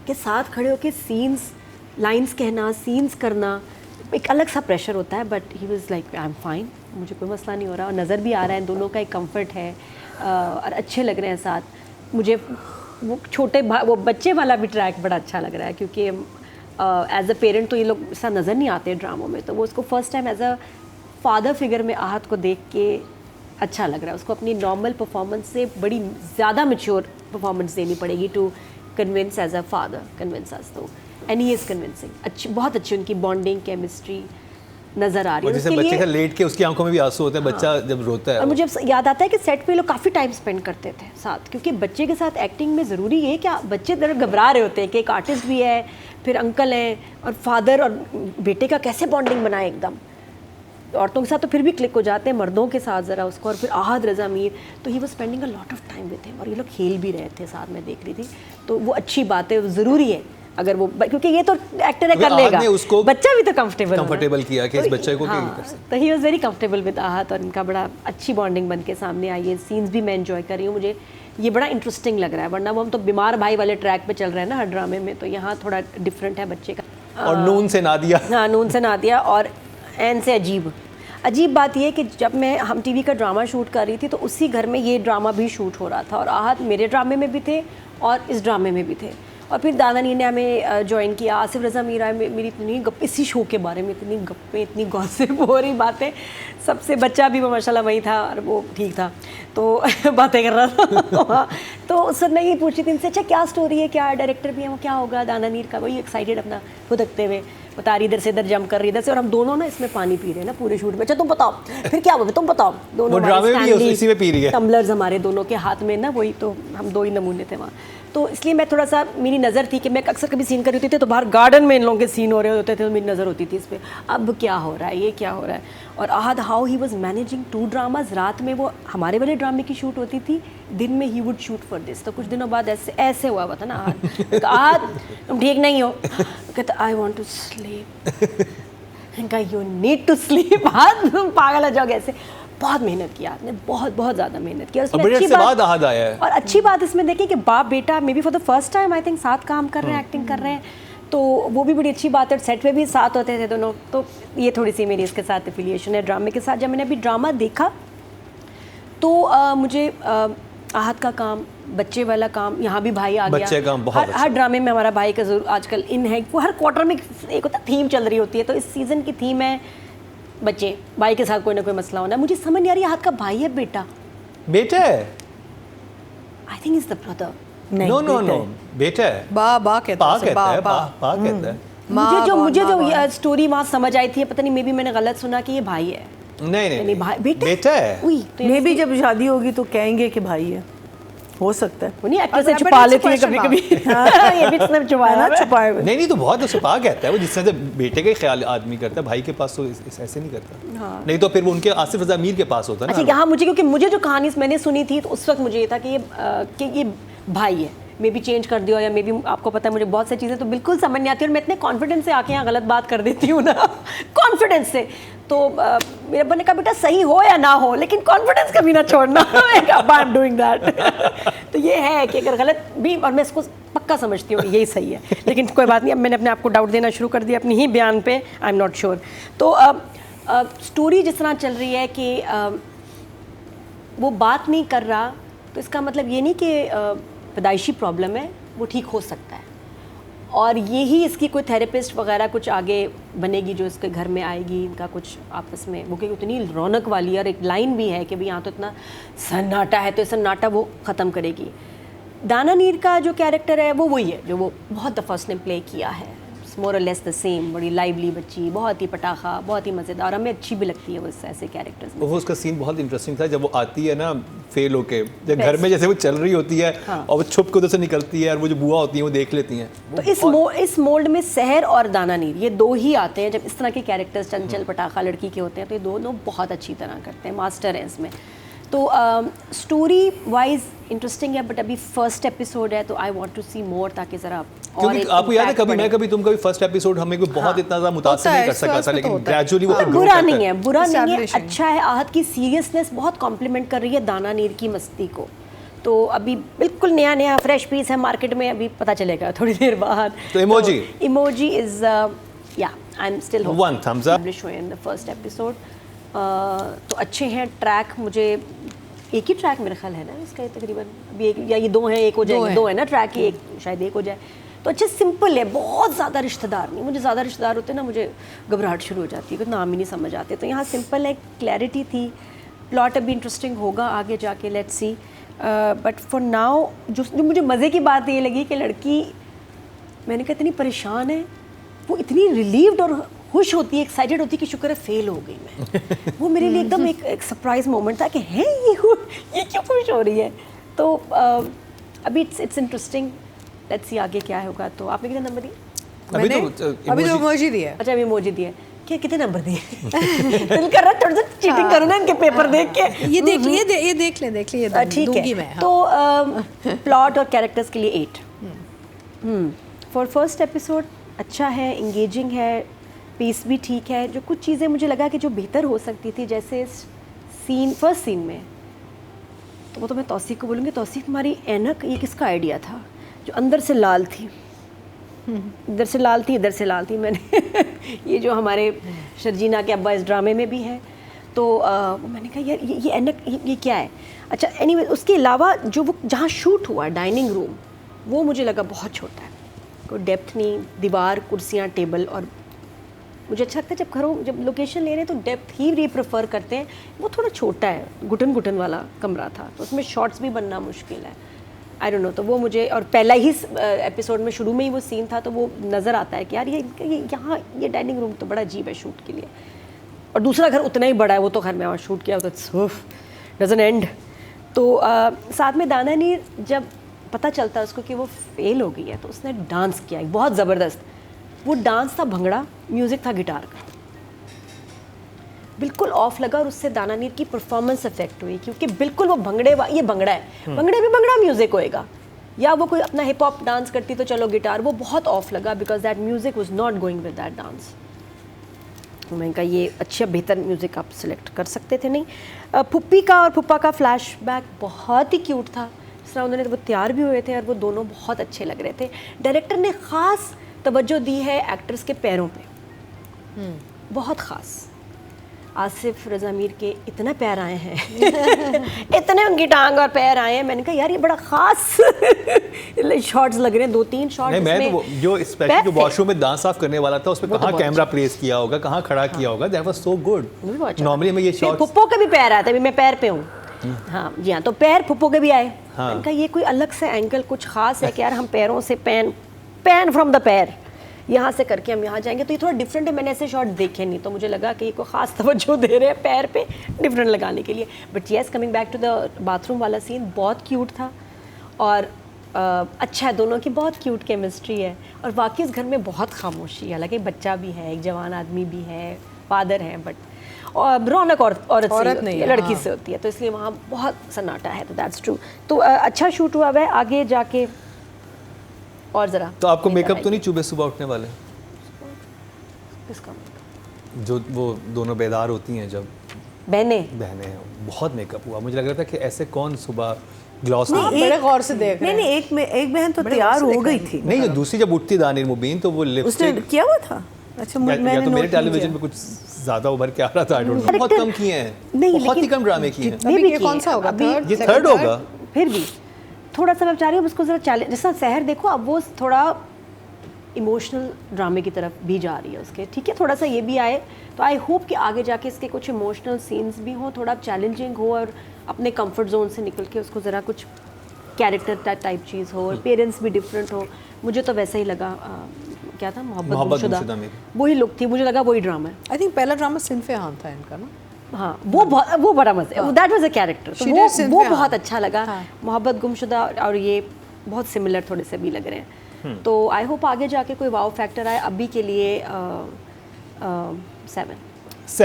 के साथ खड़े होकर सीन्स, लाइंस कहना, सीन्स करना, एक अलग सा प्रेशर होता है, but he was like I am fine, मुझे कोई मसला नहीं हो रहा, और नज़र भी आ रहा है, दोनों का एक कंफर्ट है और अच्छे लग रहे हैं साथ। मुझे वो वो बच्चे वाला भी ट्रैक बड़ा अच्छा लग रहा है, क्योंकि एज अ पेरेंट तो ये लोग ऐसा नज़र नहीं आते ड्रामों में, तो वो उसको first time as a father figure में आहत को देख के अच्छा लग रहा है। उसको अपनी नॉर्मल परफॉर्मेंस से बड़ी ज़्यादा मैच्योर परफॉर्मेंस देनी पड़ेगी to convince as a father, convince us, तो एंड ही इज़ कन्विंसिंग। अच्छी, बहुत अच्छी उनकी बॉन्डिंग, केमिस्ट्री नज़र आ रही है। जैसे बच्चे का लेट के उसकी आंखों में भी आंसू होते हैं, बच्चा जब रोता है। और मुझे याद आता है कि सेट पे लोग काफ़ी टाइम स्पेंड करते थे साथ, क्योंकि बच्चे के साथ एक्टिंग में ज़रूरी है कि बच्चे तरह घबरा रहे होते हैं कि एक आर्टिस्ट भी है, फिर अंकल हैं, और फादर और बेटे का कैसे बॉन्डिंग बनाए एकदम। औरतों के साथ तो फिर भी क्लिक हो जाते हैं, मर्दों के साथ ज़रा उसको, और फिर आहद रज़ा मीर, तो he was spending a lot of time with him, और ये लोग खेल भी रहे थे साथ में, देख रही थी, तो वो अच्छी बात है, ज़रूरी है अगर वो, क्योंकि ये तो एक्टर है, कर लेगा, उसको बच्चा भी तो कंफर्टेबल किया कि इस बच्चे को, तो he was very comfortable with आहत, और इनका बड़ा अच्छी बॉन्डिंग बन के सामने आई है। सीन्स भी मैं एंजॉय कर रही हूँ, मुझे ये बड़ा इंटरेस्टिंग लग रहा है, वरना वो हम तो बीमार भाई वाले ट्रैक पे चल रहे हैं ना हर ड्रामे में, तो यहाँ थोड़ा डिफरेंट है बच्चे का। और नून से नादिया, हाँ, नून से नादिया, और एन से अजीब बात यह कि जब मैं हम टीवी का ड्रामा शूट कर रही थी, तो उसी घर में ये ड्रामा भी शूट हो रहा था, और आहत मेरे ड्रामे में भी थे और इस ड्रामे में भी थे, और फिर दादानी ने हमें ज्वाइन किया। आसिफ रज़ा मीरा मेरी इतनी इसी शो के बारे में इतनी गप्पें, इतनी गॉसिप हो रही बातें, सबसे बच्चा भी वो माशाल्लाह वही था, और वो ठीक था, तो बातें कर रहा था तो उससे मैं ये पूछी थी इनसे, अच्छा क्या स्टोरी है, क्या डायरेक्टर भी है, वो क्या होगा दादानीर का, वही एक्साइटेड अपना फुदकते हुए बता रही, इधर से इधर जंप कर रही, इधर से, और हम दोनों ना इसमें पानी पी रहे हैं ना पूरे शूट में। अच्छा तुम बताओ फिर क्या हुआ, तुम बताओ। दोनों इसी में पी रही है, टम्बलर्स हमारे दोनों के हाथ में ना, वही तो हम दो ही नमूने थे वहाँ, तो इसलिए मैं थोड़ा सा, मेरी नज़र थी कि मैं अक्सर कभी सीन कर रही होती थी तो बाहर गार्डन में इन लोगों के सीन हो रहे होते थे, तो मेरी नज़र होती थी इस पर, अब क्या हो रहा है, ये क्या हो रहा है। और Ahad how he was managing 2 dramas, रात में वो हमारे वाले ड्रामे की शूट होती थी, दिन में he would shoot for this, तो कुछ दिनों बाद ऐसे हुआ था ना, आहद तुम ठीक नहीं हो, कहता I want to sleep, you need to sleep, Ahad तुम पागल हो जाओगे ऐसे। बहुत मेहनत किया आपने, बहुत ज़्यादा मेहनत किया, उसमें अच्छी बात आहद आया है। और अच्छी बात इसमें देखिए कि बाप बेटा may be for the first time I think साथ काम कर रहे हैं, एक्टिंग कर रहे हैं, तो वो भी बड़ी अच्छी बात है। सेट पे भी साथ होते थे दोनों, तो ये थोड़ी सी मेरी इसके साथ एफिलिएशन है ड्रामे के साथ। जब मैंने अभी ड्रामा देखा तो मुझे आहद का काम, बच्चे वाला काम, यहाँ भी भाई आ गया, काम बहुत हर ड्रामे में हमारा भाई का जरूर आजकल इन है, वो हर क्वार्टर में एक होता थीम चल रही होती है, तो इस सीज़न की थीम है बच्चे, भाई के साथ कोई ना कोई मसला होना। मुझे समझ नहीं आ रही, आहद का भाई है बेटा है, I think is the brother, no बेटा है, बा कहता है। मुझे जो स्टोरी वहाँ समझ आई थी, पता नहीं मे बी मैंने गलत सुना कि ये भाई है। नहीं भाई बेटा है, मे भी जब शादी होगी तो कहेंगे कि भाई है, हो सकता है। नहीं एक्टर से छुपा लेती है कभी ये भी इसने छुपाया ना, छुपाए नहीं तो बहुत छुपा कहता है वो, जिस तरह से बेटे का ही ख्याल आदमी करता है, भाई के पास तो ऐसे नहीं करता। नहीं तो फिर वो उनके आसिफ रज़ा मीर के पास होता है ना। अच्छा यहाँ मुझे, क्योंकि मुझे जो कहानी मैंने सुनी थी तो उस वक्त मुझे ये था कि ये भाई है, मे भी चेंज कर दिया, या मे बी आपको पता है मुझे बहुत सारी चीज़ें तो बिल्कुल समझ नहीं आती, और मैं इतने कॉन्फिडेंस से आके यहाँ गलत बात कर देती हूँ ना कॉन्फिडेंस से, तो मेरे अब्बा ने कहा बेटा सही हो या ना हो, लेकिन कॉन्फिडेंस कभी ना छोड़ना आई एम डूइंग दैट। तो ये है कि अगर गलत भी, और मैं इसको पक्का समझती हूँ यही सही है, लेकिन कोई बात नहीं, अब मैंने अपने आप को डाउट देना शुरू कर दिया अपनी ही बयान पे, आई एम नॉट श्योर। तो स्टोरी जिस तरह चल रही है कि वो बात नहीं कर रहा, तो इसका मतलब ये नहीं कि पैदाइशी प्रॉब्लम है, वो ठीक हो सकता है, और यही इसकी कोई थेरेपिस्ट वगैरह कुछ आगे बनेगी जो इसके घर में आएगी, इनका कुछ आपस में, वो क्योंकि उतनी रौनक वाली, और एक लाइन भी है कि भाई यहाँ तो इतना सन्नाटा है, तो सन्नाटा वो ख़त्म करेगी। दानानीर का जो कैरेक्टर है वो वही है जो वो बहुत दफ़ा उसने प्ले किया है, मोर और लेस द सेम, बड़ी लाइवली बच्ची, बहुत ही पटाखा, बहुत ही मज़ेदार, हमें अच्छी भी लगती है वो ऐसे कैरेक्टर्स में। वो उसका सीन बहुत इंटरेस्टिंग था जब वो आती है ना फेल होके, जब घर में जैसे वो चल रही होती है, हाँ। और वो छुप के उधर से निकलती है, और वो जो बुआ होती है वो देख लेती हैं। तो इस मोल्ड में सहर और दानानीर ये दो ही आते हैं जब इस तरह के कैरेक्टर्स चंचल पटाखा लड़की के होते हैं, तो ये दोनों बहुत अच्छी तरह करते हैं, मास्टर हैं इसमें। तो स्टोरी वाइज इंटरेस्टिंग है, बट अभी फर्स्ट एपिसोड है, तो आई वांट टू सी मोर, ताकि ज़रा, क्योंकि आपको याद है कभी मैं कभी तुम कभी फर्स्ट एपिसोड हमें कोई बहुत इतना ज़्यादा मुतासिर नहीं कर सका था, लेकिन ग्रेजुअली वो बुरा नहीं है, अच्छा है। आहद की सीरियसनेस बहुत कॉम्प्लीमेंट कर रही है दानानीर की मस्ती को, तो अभी बिल्कुल नया नया फ्रेश पीस है मार्केट में, अभी पता चलेगा थोड़ी देर बाद। तो इमोजी इज या I am still One thumbs up. Publish हुए इन द फर्स्ट एपिसोड। तो अच्छे हैं ट्रैक, मुझे एक ही ट्रैक मेरा ख्याल है ना इसका, तकरीबन अभी एक या ये दो हैं, एक हो जाएंगे, दो है ना ट्रैक ही, एक शायद एक हो जाए। तो अच्छे सिंपल है, बहुत ज़्यादा रिश्तेदार नहीं, मुझे ज़्यादा रिश्तेदार होते ना मुझे घबराहट शुरू हो जाती है, कुछ नाम ही नहीं समझ आते। तो यहाँ सिंपल है, क्लैरिटी थी, प्लॉट अभी इंटरेस्टिंग होगा आगे जाके, let's see. But for now जो मुझे मज़े की बात ये लगी कि लड़की, मैंने कहा इतनी परेशान है, वो इतनी रिलीव्ड और खुश होती है, एक्साइटेड होती है कि शुक्र है फेल हो गई मैं। वो मेरे लिए एकदम एक सरप्राइज मोमेंट था कि हैं ये क्यों खुश हो रही है। तो अभी इट्स इंटरेस्टिंग, लेट्स सी आगे क्या होगा। तो आपने कितने नंबर दिए? अभी तो इमोजी दिया। अच्छा अभी इमोजी दिए, क्या कितने नंबर दिए? दिल कर रहा थोड़ा सा चीटिंग करो ना इनके पेपर देख के। ये देख ले ठीक है। मैं, हाँ। तो प्लॉट और कैरेक्टर्स के लिए 8 फॉर फर्स्ट एपिसोड अच्छा है, इंगेजिंग है, पेस भी ठीक है। जो कुछ चीज़ें मुझे लगा कि जो बेहतर हो सकती थी, जैसे सीन फर्स्ट सीन में, तो वो तो मैं तौसीफ को बोलूँगी, तौसीफ हमारी ऐनक ये किसका आइडिया था जो अंदर से लाल थी, इधर से लाल थी, इधर से लाल थी। मैंने ये जो हमारे शर्जीना के अब्बा इस ड्रामे में भी है, तो मैंने कहा यार ये ऐनक ये क्या है। अच्छा एनीवे, उसके अलावा जो वो जहाँ शूट हुआ डाइनिंग रूम, वो मुझे लगा बहुत छोटा है, कोई डेप्थ नहीं, दीवार, कुर्सियाँ, टेबल। और मुझे अच्छा लगता है जब घरों जब लोकेशन ले रहे हैं तो डेप्थ ही प्रेफर करते हैं। वो थोड़ा छोटा है, घुटन घुटन वाला कमरा था, तो उसमें शॉट्स भी बनना मुश्किल है। आई डोंट नो, तो वो मुझे, और पहला ही एपिसोड में शुरू में ही वो सीन था, तो वो नज़र आता है कि यार ये यहाँ ये डाइनिंग रूम तो बड़ा अजीब है शूट के लिए। और दूसरा घर उतना ही बड़ा है, वो तो घर में वहाँ शूट किया, तो डजंट एंड। तो साथ में दाना नीर, जब पता चलता है उसको कि वो फेल हो गई है, तो उसने डांस किया बहुत ज़बरदस्त। वो डांस था भंगड़ा, म्यूज़िक था गिटार का, बिल्कुल ऑफ लगा, और उससे दाना नीर की परफॉर्मेंस इफेक्ट हुई, क्योंकि बिल्कुल वो ये भंगड़ा है, भंगड़े भी भंगड़ा म्यूज़िक होएगा, या वो कोई अपना हिप हॉप डांस करती तो चलो गिटार, वो बहुत ऑफ लगा because that music was not going with that dance. मैंने कहा ये अच्छा बेहतर म्यूज़िक आप सिलेक्ट कर सकते थे। नहीं, पुप्पी का और पुप्पा का फ्लैशबैक बहुत ही क्यूट था, जिस तरह उन्होंने वो तैयार भी हुए थे और वो दोनों बहुत अच्छे लग रहे थे। डायरेक्टर ने ख़ास तवज्जो दी है एक्टर्स के पैरों पे, बहुत ख़ास। आसिफ रज़ा मीर के इतने पैर आए हैं इतने उनकी टांग और पैर आए हैं, मैंने कहा यार ये बड़ा ख़ास शॉट्स लग रहे हैं, 2-3 शॉट्स। नहीं, मैं तो जो स्पेशली जो वॉशरूम में दांत साफ करने वाला था, उस पर कहाँ कैमरा प्लेस किया होगा, कहाँ खड़ा किया होगा, that was so good. Normally मैं ये शॉट्स, पुप्पो के भी पैर आए थे, अभी मैं पैर पे हूँ। हाँ जी हाँ, तो पैर पुप्पो के भी आए। मैंने कहा ये कोई अलग से एंगल कुछ खास है कि यार हम पैरों से पैन फ्रॉम द पैर यहाँ से करके हम यहाँ जाएंगे, तो ये थोड़ा डिफरेंट है। मैंने ऐसे शॉट देखे नहीं, तो मुझे लगा कि ये कोई ख़ास तवज्जो दे रहे हैं पैर पे डिफरेंट लगाने के लिए। But yes, coming back to the bathroom वाला सीन बहुत क्यूट था, और अच्छा है, दोनों की बहुत क्यूट केमिस्ट्री है। और वाकई इस घर में बहुत खामोशी है, हालांकि बच्चा भी है, एक जवान आदमी भी है, फादर है, बट और रौनक औरत नहीं, लड़की से होती है, तो इसलिए वहाँ बहुत सन्नाटा है। तो दैट्स ट्रू। तो अच्छा शूट हुआ है, आगे जाके और ज़रा। तो आपको मेकअप तो नहीं चुभे सुबह उठने वाले? किसका? जो वो दोनों बेदार होती हैं, जब बहनें हैं, बहुत मेकअप हुआ। मुझे लग रहा था कि ऐसे कौन सुबह ग्लॉस बड़े गौर से देख रहे नहीं, एक बहन तो तैयार हो गई थी। नहीं, दूसरी जब उठती दानिर मुबीन, तो वो उसने लिपस्टिक किया हुआ था। अच्छा, मैंने तो मेरे नोट टेलीविजन में कुछ ज़्यादा उभर के आ रहा था, आई डोंट नो। बहुत कम किए हैं, बहुत ही कम ड्रामे किए हैं। अभी ये कौन सा होगा? ये थर्ड होगा। फिर भी थोड़ा सा मैं चाह रही हूँ उसको ज़रा चैलेंज, जैसा शहर देखो, अब वो थोड़ा इमोशनल ड्रामे की तरफ भी जा रही है उसके, ठीक है, थोड़ा सा ये भी आए, तो आई होप कि आगे जाके इसके कुछ इमोशनल सीन्स भी हों, थोड़ा चैलेंजिंग हो, और अपने कंफर्ट जोन से निकल के उसको ज़रा कुछ कैरेक्टर टाइप चीज़ हो, और पेरेंट्स भी डिफरेंट हो। मुझे तो वैसा ही लगा, क्या था, मोहब्बत गुमशुदा, वही लुक थी, मुझे लगा वही ड्रामा है। आई थिंक पहला ड्रामा सिनफे हान था इनका ना। हाँ, वो बड़ा मज़ा, दैट वाज अ कैरेक्टर, तो वो बहुत अच्छा लगा। मोहब्बत गुमशुदा और ये बहुत सिमिलर थोड़े से भी लग रहे हैं। तो आई होप आगे जाके कोई वाव फैक्टर आए। अभी के लिए 7